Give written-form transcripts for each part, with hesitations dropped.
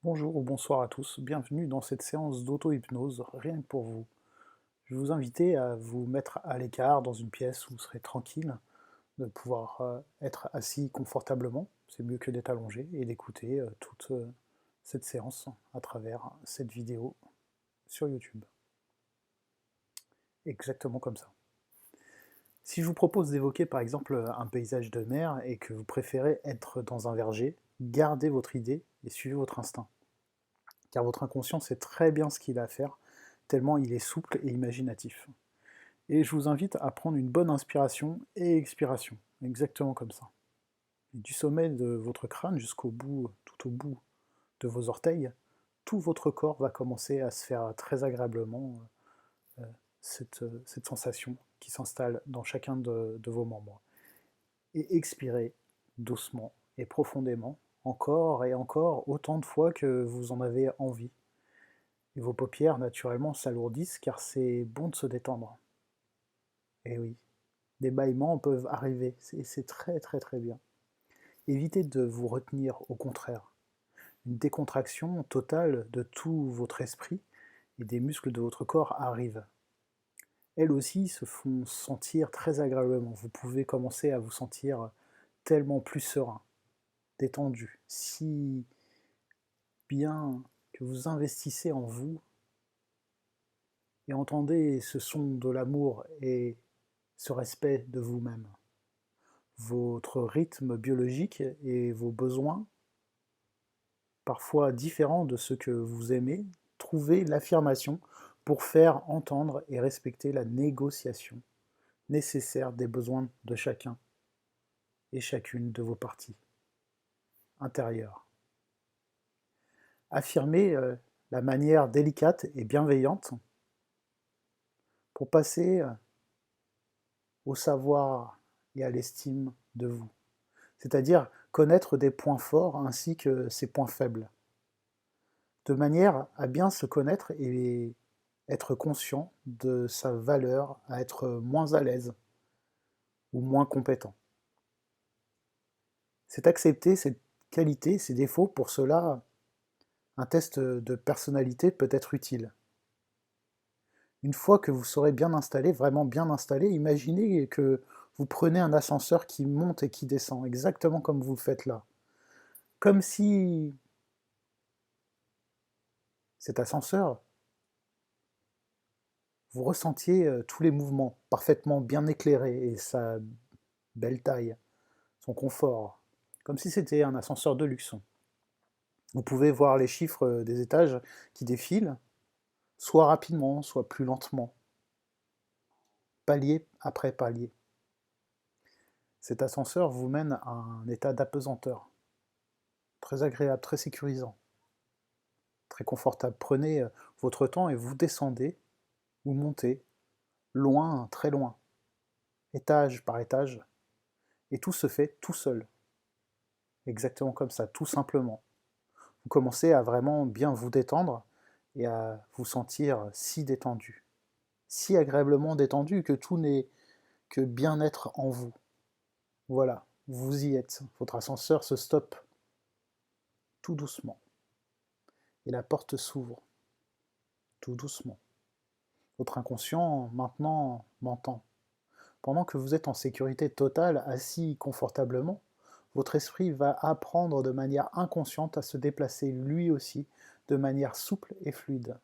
Bonjour ou bonsoir à tous, bienvenue dans cette séance d'auto-hypnose, rien que pour vous. Je vais vous inviter à vous mettre à l'écart dans une pièce où vous serez tranquille, de pouvoir être assis confortablement, c'est mieux que d'être allongé, et d'écouter toute cette séance à travers cette vidéo sur YouTube. Exactement comme ça. Si je vous propose d'évoquer par exemple un paysage de mer et que vous préférez être dans un verger, gardez votre idée et suivez votre instinct. Car votre inconscient sait très bien ce qu'il a à faire, tellement il est souple et imaginatif. Et je vous invite à prendre une bonne inspiration et expiration, exactement comme ça. Et du sommet de votre crâne jusqu'au bout, tout au bout de vos orteils, tout votre corps va commencer à se faire très agréablement euh, cette sensation qui s'installe dans chacun de vos membres. Et expirez doucement et profondément, encore et encore, autant de fois que vous en avez envie. Et vos paupières, naturellement, s'alourdissent car c'est bon de se détendre. Et oui, des bâillements peuvent arriver, c'est très très très bien. Évitez de vous retenir, au contraire. Une décontraction totale de tout votre esprit et des muscles de votre corps arrive. Elles aussi se font sentir très agréablement. Vous pouvez commencer à vous sentir tellement plus serein, détendu, si bien que vous investissez en vous et entendez ce son de l'amour et ce respect de vous-même. Votre rythme biologique et vos besoins, parfois différents de ceux que vous aimez, trouvez l'affirmation pour faire entendre et respecter la négociation nécessaire des besoins de chacun et chacune de vos parties intérieures. Affirmez la manière délicate et bienveillante pour passer au savoir et à l'estime de vous, c'est-à-dire connaître des points forts ainsi que ses points faibles, de manière à bien se connaître et être conscient de sa valeur à être moins à l'aise ou moins compétent. C'est accepter cette qualité, ses défauts, pour cela, un test de personnalité peut être utile. Une fois que vous serez bien installé, vraiment bien installé, imaginez que vous prenez un ascenseur qui monte et qui descend, exactement comme vous le faites là. Comme si cet ascenseur, vous ressentiez tous les mouvements parfaitement bien éclairés et sa belle taille, son confort, comme si c'était un ascenseur de luxe. Vous pouvez voir les chiffres des étages qui défilent, soit rapidement, soit plus lentement, palier après palier. Cet ascenseur vous mène à un état d'apesanteur, très agréable, très sécurisant, très confortable. Prenez votre temps et vous descendez ou montez, loin, très loin, étage par étage, et tout se fait tout seul, exactement comme ça, tout simplement. Vous commencez à vraiment bien vous détendre et à vous sentir si détendu, si agréablement détendu que tout n'est que bien-être en vous. Voilà, vous y êtes. Votre ascenseur se stoppe tout doucement et la porte s'ouvre tout doucement. Votre inconscient maintenant m'entend. Pendant que vous êtes en sécurité totale, assis confortablement, votre esprit va apprendre de manière inconsciente à se déplacer lui aussi de manière souple et fluide,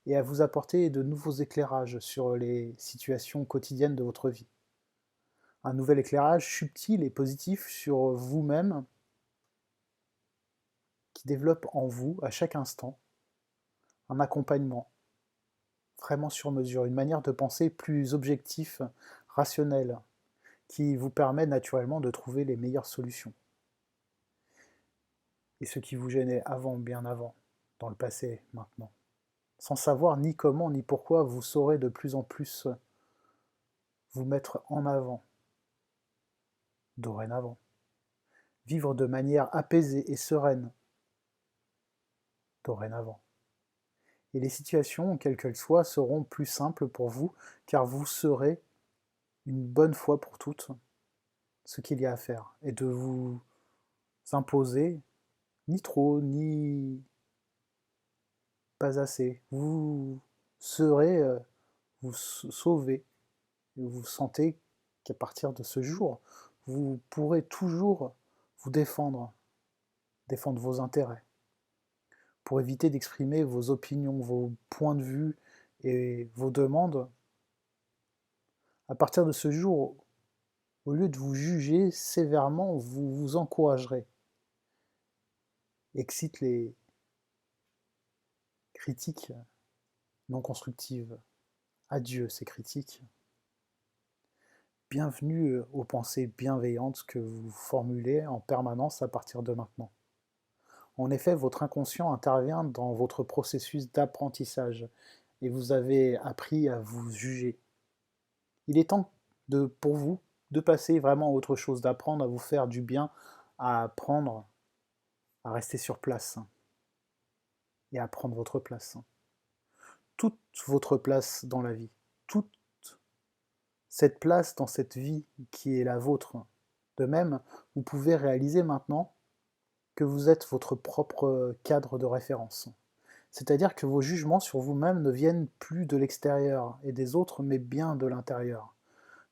et à vous apporter de nouveaux éclairages sur les situations quotidiennes de votre vie. Un nouvel éclairage subtil et positif sur vous-même qui développe en vous, à chaque instant, un accompagnement vraiment sur mesure, une manière de penser plus objectif, rationnelle, qui vous permet naturellement de trouver les meilleures solutions. Et ce qui vous gênait avant, bien avant, dans le passé, maintenant. Sans savoir ni comment ni pourquoi, vous saurez de plus en plus vous mettre en avant, dorénavant. Vivre de manière apaisée et sereine, dorénavant. Et les situations, quelles qu'elles soient, seront plus simples pour vous, car vous saurez, une bonne fois pour toutes, ce qu'il y a à faire, et de vous imposer ni trop, ni pas assez. Vous serez, vous sauvez, vous sentez qu'à partir de ce jour, vous pourrez toujours vous défendre, défendre vos intérêts, pour éviter d'exprimer vos opinions, vos points de vue et vos demandes. À partir de ce jour, au lieu de vous juger sévèrement, vous vous encouragerez. Excite les critiques non constructives. Adieu ces critiques. Bienvenue aux pensées bienveillantes que vous formulez en permanence à partir de maintenant. En effet, votre inconscient intervient dans votre processus d'apprentissage et vous avez appris à vous juger. Il est temps pour vous de passer vraiment à autre chose, d'apprendre à vous faire du bien, à apprendre à rester sur place et à prendre votre place. Toute votre place dans la vie, toute cette place dans cette vie qui est la vôtre. De même, vous pouvez réaliser maintenant que vous êtes votre propre cadre de référence. C'est-à-dire que vos jugements sur vous-même ne viennent plus de l'extérieur et des autres, mais bien de l'intérieur,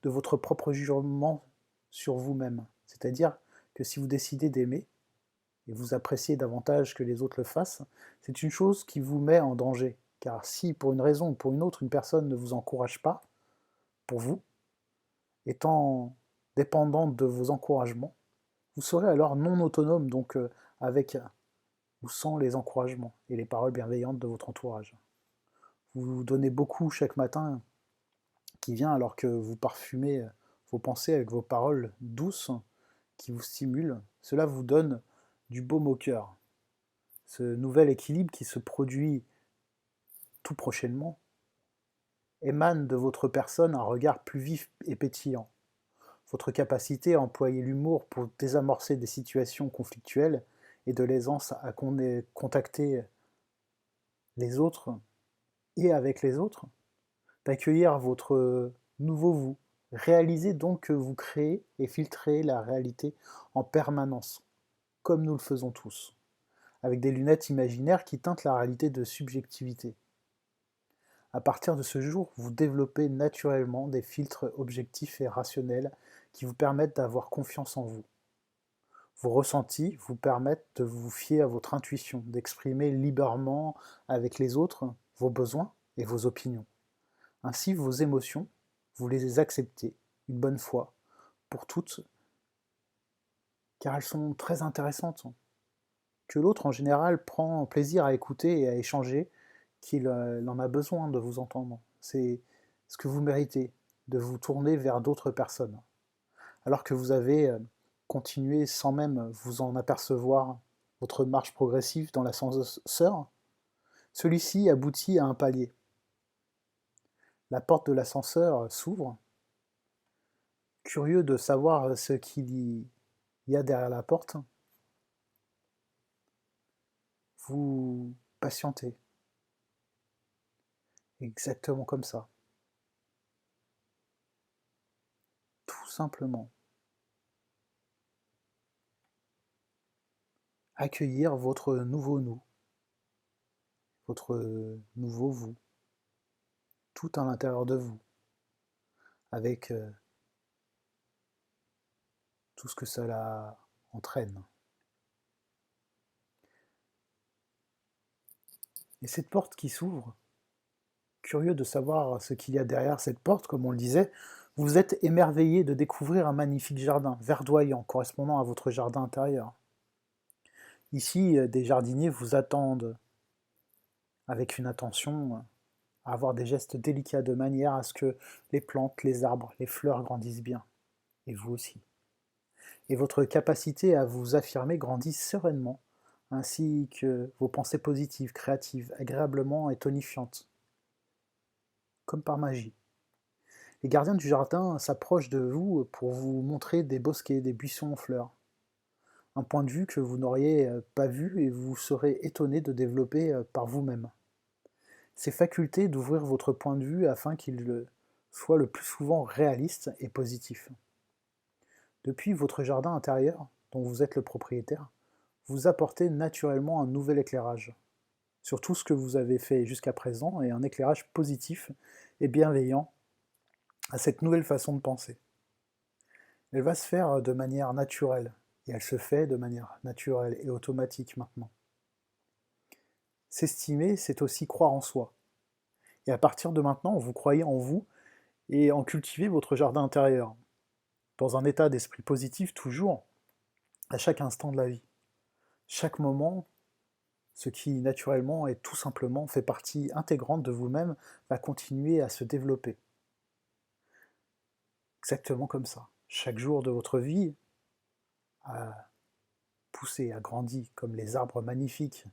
de votre propre jugement sur vous-même. C'est-à-dire que si vous décidez d'aimer, et vous appréciez davantage que les autres le fassent, c'est une chose qui vous met en danger. Car si, pour une raison ou pour une autre, une personne ne vous encourage pas, pour vous, étant dépendante de vos encouragements, vous serez alors non autonome, donc avec ou sans les encouragements et les paroles bienveillantes de votre entourage. Vous vous donnez beaucoup chaque matin qui vient alors que vous parfumez vos pensées avec vos paroles douces qui vous stimulent. Cela vous donne du baume au cœur. Ce nouvel équilibre qui se produit tout prochainement émane de votre personne un regard plus vif et pétillant. Votre capacité à employer l'humour pour désamorcer des situations conflictuelles et de l'aisance à contacter les autres et avec les autres, d'accueillir votre nouveau vous. Réalisez donc que vous créez et filtrez la réalité en permanence, comme nous le faisons tous, avec des lunettes imaginaires qui teintent la réalité de subjectivité. À partir de ce jour, vous développez naturellement des filtres objectifs et rationnels qui vous permettent d'avoir confiance en vous. Vos ressentis vous permettent de vous fier à votre intuition, d'exprimer librement avec les autres vos besoins et vos opinions. Ainsi, vos émotions, vous les acceptez une bonne fois pour toutes, car elles sont très intéressantes, que l'autre en général prend plaisir à écouter et à échanger, qu'il en a besoin de vous entendre. C'est ce que vous méritez, de vous tourner vers d'autres personnes. Alors que vous avez continué sans même vous en apercevoir votre marche progressive dans l'ascenseur, celui-ci aboutit à un palier. La porte de l'ascenseur s'ouvre. Curieux de savoir ce qu'il y a derrière la porte, vous patientez. Exactement comme ça. Tout simplement. Accueillir votre nouveau nous, votre nouveau vous, tout à l'intérieur de vous, avec tout ce que cela entraîne. Et cette porte qui s'ouvre, curieux de savoir ce qu'il y a derrière cette porte, comme on le disait, vous êtes émerveillé de découvrir un magnifique jardin, verdoyant, correspondant à votre jardin intérieur. Ici, des jardiniers vous attendent avec une attention à avoir des gestes délicats de manière à ce que les plantes, les arbres, les fleurs grandissent bien. Et vous aussi. Et votre capacité à vous affirmer grandit sereinement, ainsi que vos pensées positives, créatives, agréablement et tonifiantes, comme par magie. Les gardiens du jardin s'approchent de vous pour vous montrer des bosquets, des buissons en fleurs. Un point de vue que vous n'auriez pas vu et vous serez étonné de développer par vous-même. Ces facultés d'ouvrir votre point de vue afin qu'il soit le plus souvent réaliste et positif. Depuis votre jardin intérieur, dont vous êtes le propriétaire, vous apportez naturellement un nouvel éclairage sur tout ce que vous avez fait jusqu'à présent et un éclairage positif et bienveillant à cette nouvelle façon de penser. Elle va se faire de manière naturelle, et elle se fait de manière naturelle et automatique maintenant. S'estimer, c'est aussi croire en soi. Et à partir de maintenant, vous croyez en vous et en cultivez votre jardin intérieur, dans un état d'esprit positif toujours, à chaque instant de la vie. Chaque moment, ce qui naturellement et tout simplement fait partie intégrante de vous-même, va continuer à se développer. Exactement comme ça. Chaque jour de votre vie a poussé, a grandi comme les arbres magnifiques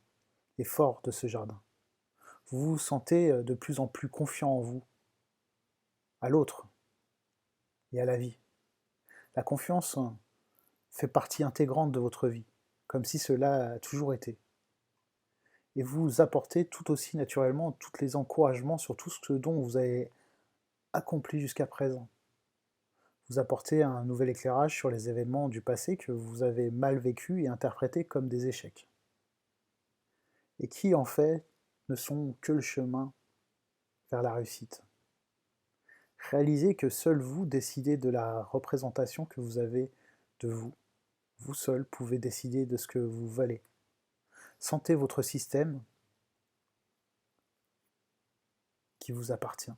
et forts de ce jardin. Vous vous sentez de plus en plus confiant en vous, à l'autre et à la vie. La confiance fait partie intégrante de votre vie, comme si cela a toujours été. Et vous apportez tout aussi naturellement tous les encouragements sur tout ce dont vous avez accompli jusqu'à présent. Vous apportez un nouvel éclairage sur les événements du passé que vous avez mal vécus et interprétés comme des échecs. Et qui, en fait, ne sont que le chemin vers la réussite. Réalisez que seul vous décidez de la représentation que vous avez de vous. Vous seul pouvez décider de ce que vous valez. Sentez votre système qui vous appartient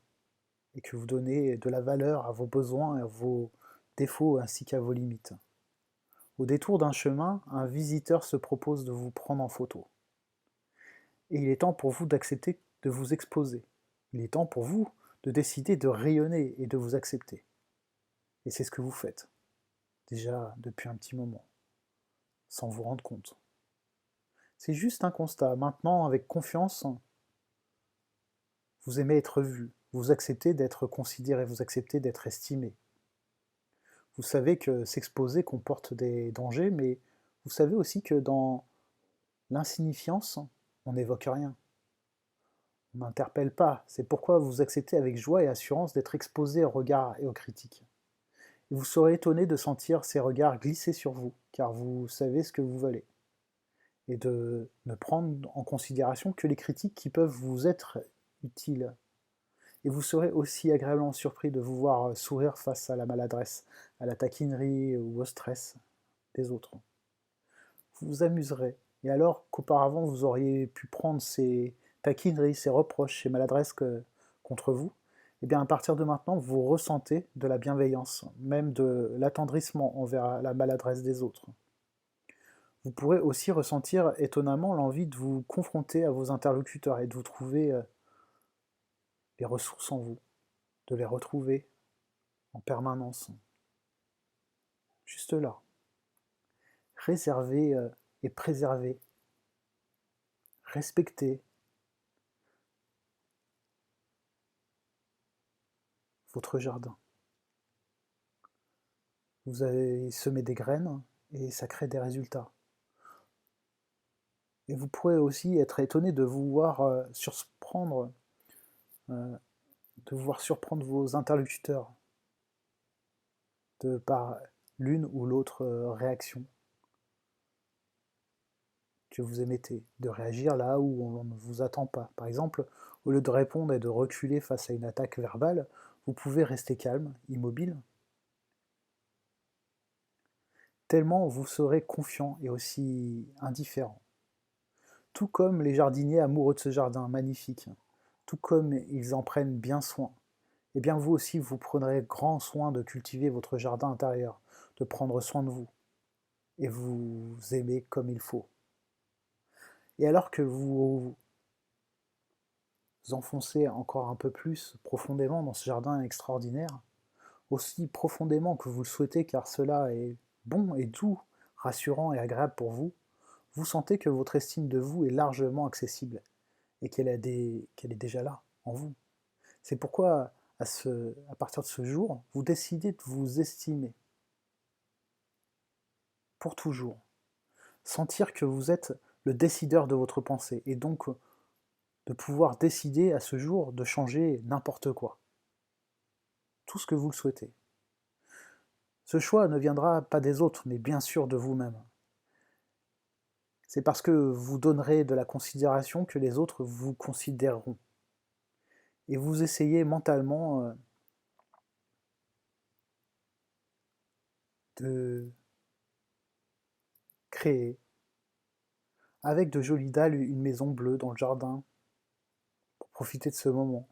et que vous donnez de la valeur à vos besoins, à vos défauts ainsi qu'à vos limites. Au détour d'un chemin, un visiteur se propose de vous prendre en photo. Et il est temps pour vous d'accepter de vous exposer. Il est temps pour vous de décider de rayonner et de vous accepter. Et c'est ce que vous faites, déjà depuis un petit moment, sans vous rendre compte. C'est juste un constat. Maintenant, avec confiance, vous aimez être vu, vous acceptez d'être considéré, vous acceptez d'être estimé. Vous savez que s'exposer comporte des dangers, mais vous savez aussi que dans l'insignifiance, on n'évoque rien. On n'interpelle pas. C'est pourquoi vous acceptez avec joie et assurance d'être exposé aux regards et aux critiques. Et vous serez étonné de sentir ces regards glisser sur vous, car vous savez ce que vous valez. Et de ne prendre en considération que les critiques qui peuvent vous être utiles. Et vous serez aussi agréablement surpris de vous voir sourire face à la maladresse, à la taquinerie ou au stress des autres. Vous vous amuserez. Et alors qu'auparavant vous auriez pu prendre ces taquineries, ces reproches, ces maladresses contre vous, et bien à partir de maintenant vous ressentez de la bienveillance, même de l'attendrissement envers la maladresse des autres. Vous pourrez aussi ressentir étonnamment l'envie de vous confronter à vos interlocuteurs et de vous trouver les ressources en vous, de les retrouver en permanence, juste là. Réservez et préservez, respectez votre jardin. Vous avez semé des graines et ça crée des résultats. Et vous pourrez aussi être étonné de vous voir surprendre, vos interlocuteurs par l'une ou l'autre réaction que vous émettez, de réagir là où on ne vous attend pas. Par exemple, au lieu de répondre et de reculer face à une attaque verbale, vous pouvez rester calme, immobile, tellement vous serez confiant et aussi indifférent. Tout comme les jardiniers amoureux de ce jardin magnifique, tout comme ils en prennent bien soin, eh bien vous aussi vous prendrez grand soin de cultiver votre jardin intérieur, de prendre soin de vous, et vous aimer comme il faut. Et alors que vous vous enfoncez encore un peu plus profondément dans ce jardin extraordinaire, aussi profondément que vous le souhaitez car cela est bon et doux, rassurant et agréable pour vous, vous sentez que votre estime de vous est largement accessible et qu'elle est déjà là, en vous. C'est pourquoi, à partir de ce jour, vous décidez de vous estimer pour toujours. Sentir que vous êtes le décideur de votre pensée et donc de pouvoir décider à ce jour de changer n'importe quoi. Tout ce que vous le souhaitez. Ce choix ne viendra pas des autres, mais bien sûr de vous-même. C'est parce que vous donnerez de la considération que les autres vous considéreront. Et vous essayez mentalement de créer, avec de jolies dalles, une maison bleue dans le jardin, pour profiter de ce moment,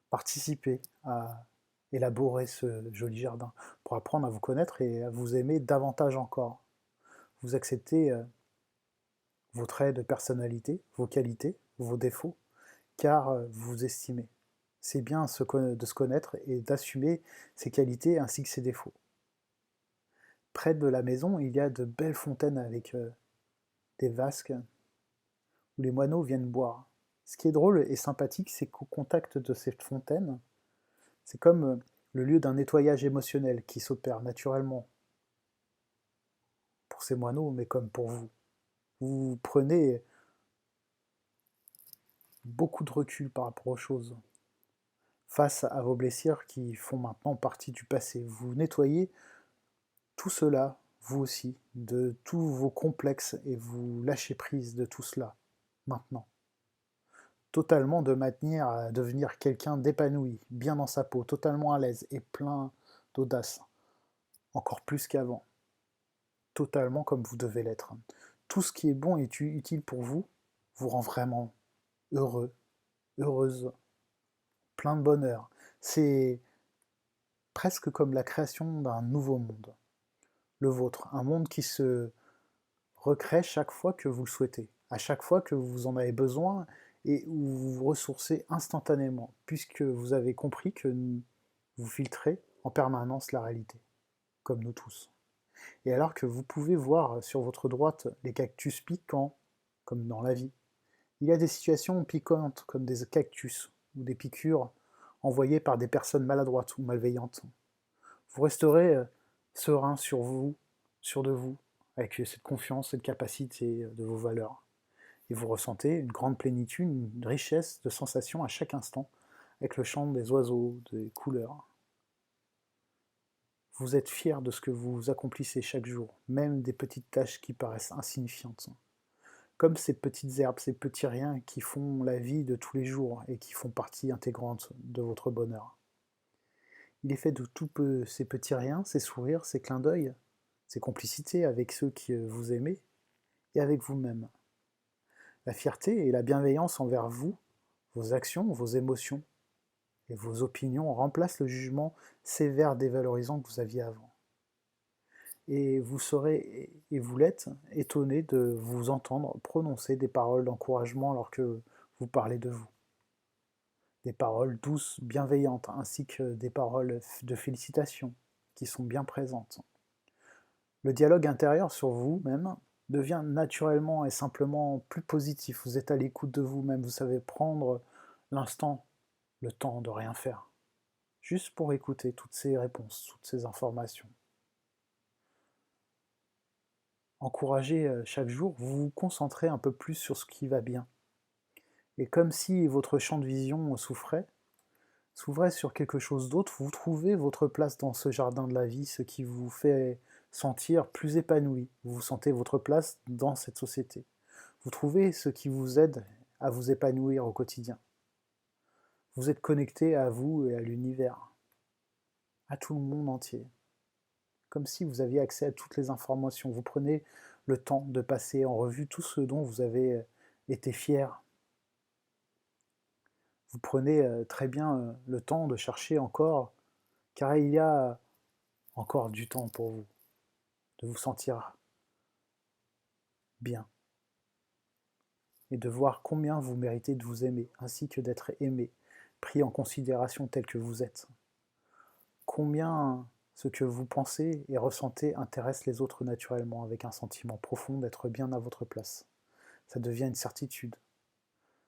participer à élaborer ce joli jardin, pour apprendre à vous connaître et à vous aimer davantage encore. Vous acceptez vos traits de personnalité, vos qualités, vos défauts, car vous vous estimez. C'est bien de se connaître et d'assumer ses qualités ainsi que ses défauts. Près de la maison, il y a de belles fontaines avec des vasques où les moineaux viennent boire. Ce qui est drôle et sympathique, c'est qu'au contact de cette fontaine, c'est comme le lieu d'un nettoyage émotionnel qui s'opère naturellement pour ces moineaux, mais comme pour vous. Vous prenez beaucoup de recul par rapport aux choses, face à vos blessures qui font maintenant partie du passé. Vous nettoyez tout cela, vous aussi, de tous vos complexes et vous lâchez prise de tout cela, maintenant. Totalement de manière à devenir quelqu'un d'épanoui, bien dans sa peau, totalement à l'aise et plein d'audace, encore plus qu'avant, totalement comme vous devez l'être. Tout ce qui est bon et utile pour vous vous rend vraiment heureux, heureuse, plein de bonheur. C'est presque comme la création d'un nouveau monde, le vôtre, un monde qui se recrée chaque fois que vous le souhaitez, à chaque fois que vous en avez besoin et où vous vous ressourcez instantanément, puisque vous avez compris que vous filtrez en permanence la réalité, comme nous tous. Et alors que vous pouvez voir sur votre droite les cactus piquants, comme dans la vie, il y a des situations piquantes comme des cactus ou des piqûres envoyées par des personnes maladroites ou malveillantes. Vous resterez serein sur vous, sûr de vous, avec cette confiance, cette capacité de vos valeurs. Et vous ressentez une grande plénitude, une richesse de sensations à chaque instant, avec le chant des oiseaux, des couleurs. Vous êtes fier de ce que vous accomplissez chaque jour, même des petites tâches qui paraissent insignifiantes. Comme ces petites herbes, ces petits riens qui font la vie de tous les jours et qui font partie intégrante de votre bonheur. Il est fait de tous ces petits riens, ces sourires, ces clins d'œil, ces complicités avec ceux qui vous aimez et avec vous-même. La fierté et la bienveillance envers vous, vos actions, vos émotions et vos opinions remplacent le jugement sévère dévalorisant que vous aviez avant. Et vous serez, et vous l'êtes, étonné de vous entendre prononcer des paroles d'encouragement alors que vous parlez de vous. Des paroles douces, bienveillantes, ainsi que des paroles de félicitations qui sont bien présentes. Le dialogue intérieur sur vous-même devient naturellement et simplement plus positif. Vous êtes à l'écoute de vous-même, vous savez prendre l'instant, le temps de rien faire, juste pour écouter toutes ces réponses, toutes ces informations. Encouragez chaque jour, vous vous concentrez un peu plus sur ce qui va bien. Et comme si votre champ de vision s'ouvrait sur quelque chose d'autre, vous trouvez votre place dans ce jardin de la vie, ce qui vous fait sentir plus épanoui. Vous sentez votre place dans cette société. Vous trouvez ce qui vous aide à vous épanouir au quotidien. Vous êtes connecté à vous et à l'univers, à tout le monde entier. Comme si vous aviez accès à toutes les informations. Vous prenez le temps de passer en revue tout ce dont vous avez été fier. Vous prenez très bien le temps de chercher encore, car il y a encore du temps pour vous, de vous sentir bien, et de voir combien vous méritez de vous aimer, ainsi que d'être aimé, pris en considération tel que vous êtes. Combien ce que vous pensez et ressentez intéresse les autres naturellement, avec un sentiment profond d'être bien à votre place. Ça devient une certitude.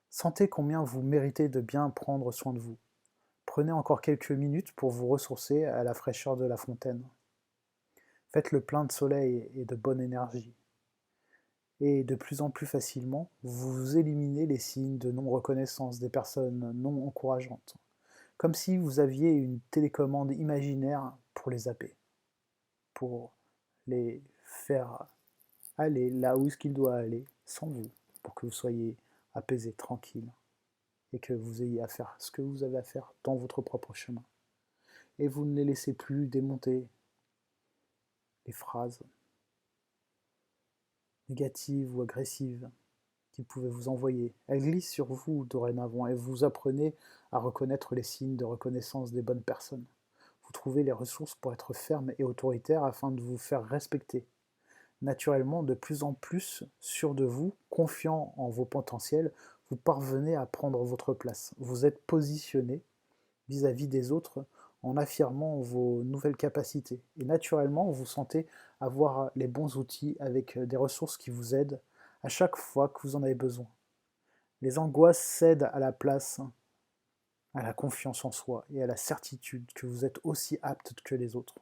Sentez combien vous méritez de bien prendre soin de vous. Prenez encore quelques minutes pour vous ressourcer à la fraîcheur de la fontaine. Faites le plein de soleil et de bonne énergie. Et de plus en plus facilement, vous éliminez les signes de non-reconnaissance des personnes non encourageantes, comme si vous aviez une télécommande imaginaire pour les zapper, pour les faire aller là où est-ce qu'il doit aller, sans vous, pour que vous soyez apaisé, tranquille, et que vous ayez à faire ce que vous avez à faire dans votre propre chemin. Et vous ne les laissez plus démonter les phrases négatives ou agressives qu'ils pouvaient vous envoyer. Elles glissent sur vous dorénavant et vous apprenez à reconnaître les signes de reconnaissance des bonnes personnes. Vous trouvez les ressources pour être ferme et autoritaire afin de vous faire respecter. Naturellement, de plus en plus sûr de vous, confiant en vos potentiels, vous parvenez à prendre votre place. Vous êtes positionné vis-à-vis des autres en affirmant vos nouvelles capacités. Et naturellement, vous sentez avoir les bons outils avec des ressources qui vous aident à chaque fois que vous en avez besoin. Les angoisses cèdent à la place à la confiance en soi et à la certitude que vous êtes aussi apte que les autres.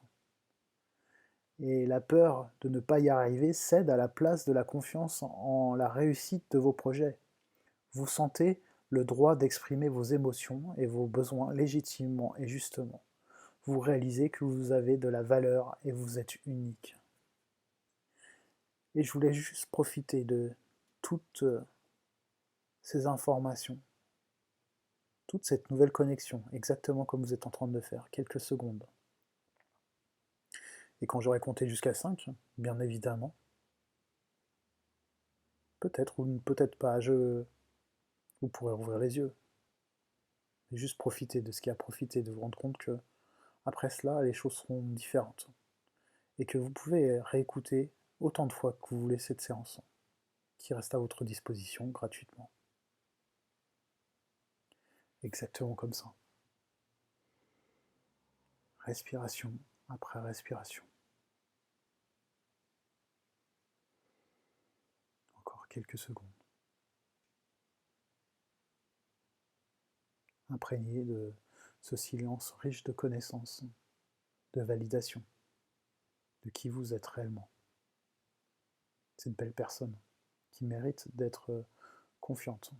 Et la peur de ne pas y arriver cède à la place de la confiance en la réussite de vos projets. Vous sentez le droit d'exprimer vos émotions et vos besoins légitimement et justement. Vous réalisez que vous avez de la valeur et vous êtes unique. Et je voulais juste profiter de toutes ces informations, toute cette nouvelle connexion, exactement comme vous êtes en train de le faire, quelques secondes. Et quand j'aurai compté jusqu'à 5, bien évidemment, peut-être ou peut-être pas, vous pourrez rouvrir les yeux. Et juste profiter de ce qui a profité, de vous rendre compte que après cela, les choses seront différentes. Et que vous pouvez réécouter autant de fois que vous voulez cette séance, qui reste à votre disposition gratuitement. Exactement comme ça. Respiration après respiration. Encore quelques secondes. Imprégné de ce silence riche de connaissances, de validation, de qui vous êtes réellement. Cette belle personne qui mérite d'être confiante.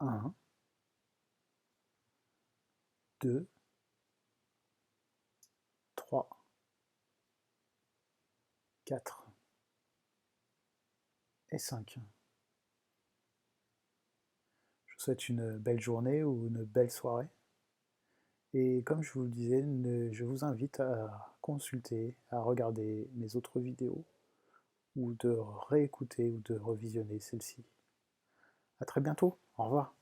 Un, 2, 3, 4 et 5. Je vous souhaite une belle journée ou une belle soirée. Et comme je vous le disais, je vous invite à consulter, à regarder mes autres vidéos ou de réécouter ou de revisionner celle-ci. À très bientôt, au revoir.